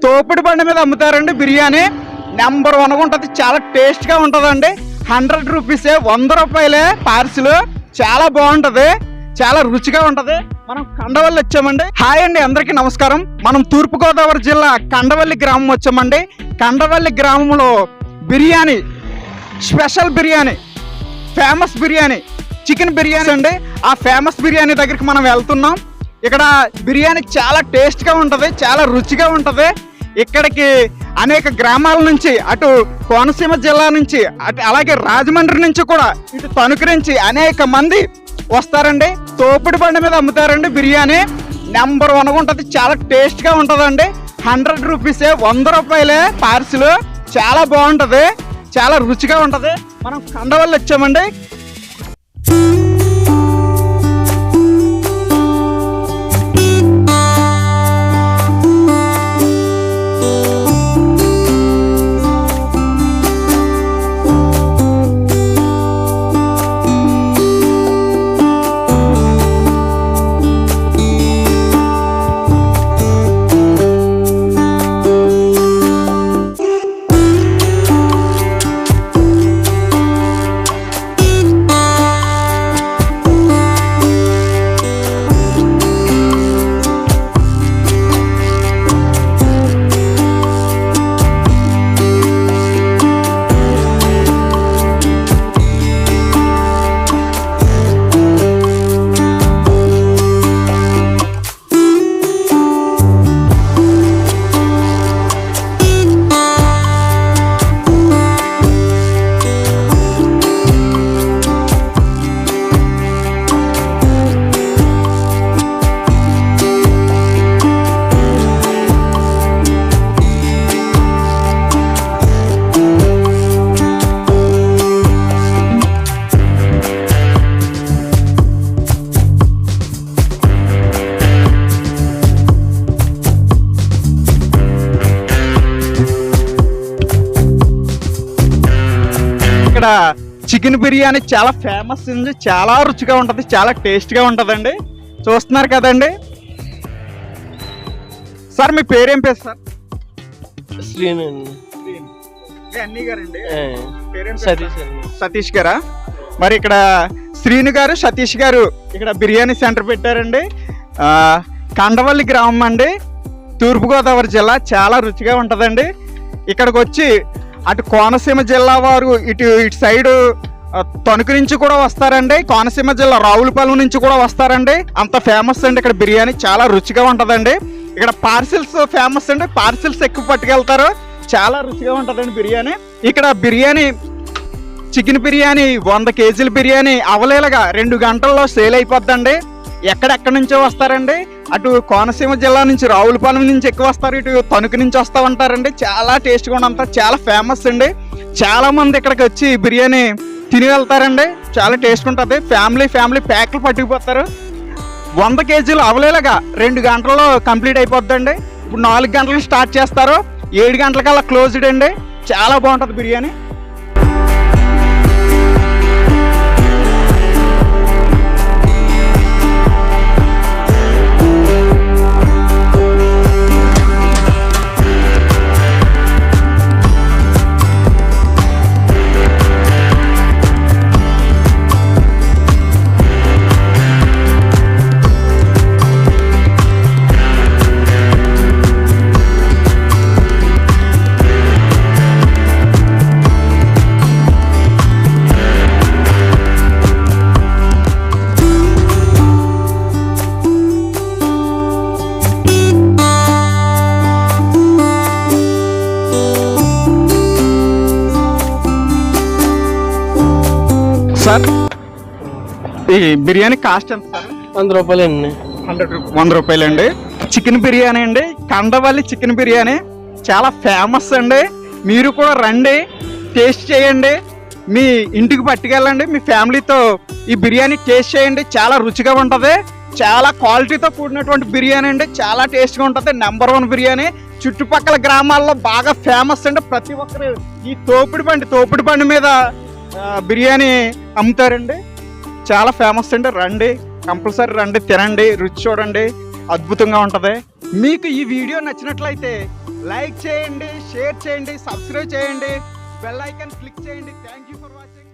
తోపుడు బండి మీద అమ్ముతారండి బిర్యానీ. నెంబర్ 1 ఉంటుంది, చాలా టేస్ట్గా ఉంటుందండి. 100 రూపీసే, 100 రూపాయలే పార్సిల్. చాలా బాగుంటుంది, చాలా రుచిగా ఉంటుంది. మనం కండవల్లి వచ్చామండి. హాయ్ అండి, అందరికీ నమస్కారం. మనం తూర్పుగోదావరి జిల్లా కండవల్లి గ్రామం వచ్చామండి. కండవల్లి గ్రామంలో biryani, special biryani, famous biryani, chicken biryani అండి. ఆ ఫేమస్ బిర్యానీ దగ్గరికి మనం వెళ్తున్నాం. ఇక్కడ బిర్యానీ చాలా టేస్ట్గా ఉంటుంది, చాలా రుచిగా ఉంటుంది. ఇక్కడికి అనేక గ్రామాల నుంచి, అటు కోనసీమ జిల్లా నుంచి, అటు అలాగే రాజమండ్రి నుంచి కూడా, ఇటు తణుకు నుంచి అనేక మంది వస్తారండి. తోపుడు బండి మీద అమ్ముతారండి బిర్యానీ. నెంబర్ 1 ఉంటుంది, చాలా టేస్ట్గా ఉంటుందండి. 100 రూపీసే, 100 రూపాయలే పార్సిల్. చాలా బాగుంటుంది, చాలా రుచిగా ఉంటుంది. మనం కండవల్లి వచ్చామండి. ఇక్కడ చికెన్ బిర్యానీ చాలా ఫేమస్ ఉంది, చాలా రుచిగా ఉంటుంది, చాలా టేస్ట్గా ఉంటుందండి. చూస్తున్నారు కదండి. సార్ మీ పేరేం పేరు సార్? అన్నీ గారండి. సతీష్ గారా? మరి ఇక్కడ శ్రీను గారు, సతీష్ గారు ఇక్కడ బిర్యానీ సెంటర్ పెట్టారండి. కండవల్లి గ్రామం అండి, తూర్పుగోదావరి జిల్లా. చాలా రుచిగా ఉంటుందండి. ఇక్కడికి వచ్చి అటు కోనసీమ జిల్లా వారు, ఇటు సైడు తణుకు నుంచి కూడా వస్తారండి. కోనసీమ జిల్లా రావులపాలెం నుంచి కూడా వస్తారండి. అంత ఫేమస్ అండి ఇక్కడ బిర్యానీ, చాలా రుచిగా ఉంటుందండి. ఇక్కడ పార్సిల్స్ ఫేమస్ అండి, పార్సిల్స్ ఎక్కువ పట్టుకెళ్తారు. చాలా రుచిగా ఉంటుందండి బిర్యానీ. ఇక్కడ బిర్యానీ, చికెన్ బిర్యానీ 100 కేజీల బిర్యానీ అవలేలగా 2 గంటల్లో సేల్ అయిపోద్దండి. ఎక్కడెక్కడి నుంచో వస్తారండి. అటు కోనసీమ జిల్లా నుంచి, రావులపాలెం నుంచి ఎక్కువ వస్తారు, ఇటు తణుకు నుంచి వస్తూ ఉంటారండి. చాలా టేస్ట్గా ఉంటుంది, చాలా ఫేమస్ అండి. చాలా మంది ఇక్కడికి వచ్చి బిర్యానీ తిని వెళ్తారండి. చాలా టేస్ట్ ఉంటుంది. ఫ్యామిలీ ప్యాక్లు పట్టుకుపోతారు. 100 కేజీలు అవలేలగా 2 గంటల్లో కంప్లీట్ అయిపోద్దండి. ఇప్పుడు 4 గంటలకు స్టార్ట్ చేస్తారు, 7 గంటలకల్లా క్లోజ్డ్ అండి. చాలా బాగుంటుంది బిర్యానీ. సార్ ఈ బిర్యానీ కాస్ట్ ఎంత సార్? 100 రూపాయలండి. 100 రూపాయలండి. చికెన్ బిర్యానీ అండి, కండవల్లి చికెన్ బిర్యానీ చాలా ఫేమస్ అండి. మీరు కూడా రండి, టేస్ట్ చేయండి, మీ ఇంటికి పట్టుకెళ్ళండి, మీ ఫ్యామిలీతో ఈ బిర్యానీ టేస్ట్ చేయండి. చాలా రుచిగా ఉంటుంది, చాలా క్వాలిటీతో కూడినటువంటి బిర్యానీ అండి. చాలా టేస్ట్గా ఉంటుంది. నెంబర్ 1 బిర్యానీ. చుట్టుపక్కల గ్రామాల్లో బాగా ఫేమస్ అండి. ప్రతి ఒక్కరు ఈ తోపుడు బండి మీద బిర్యానీ అమ్ముతారండి. చాలా ఫేమస్ అండి. రండి, కంపల్సరీ రండి, తినండి, రుచి చూడండి, అద్భుతంగా ఉంటుంది. మీకు ఈ వీడియో నచ్చినట్లయితే లైక్ చేయండి, షేర్ చేయండి, సబ్స్క్రైబ్ చేయండి, బెల్ ఐకాన్ క్లిక్ చేయండి. Thank you for watching.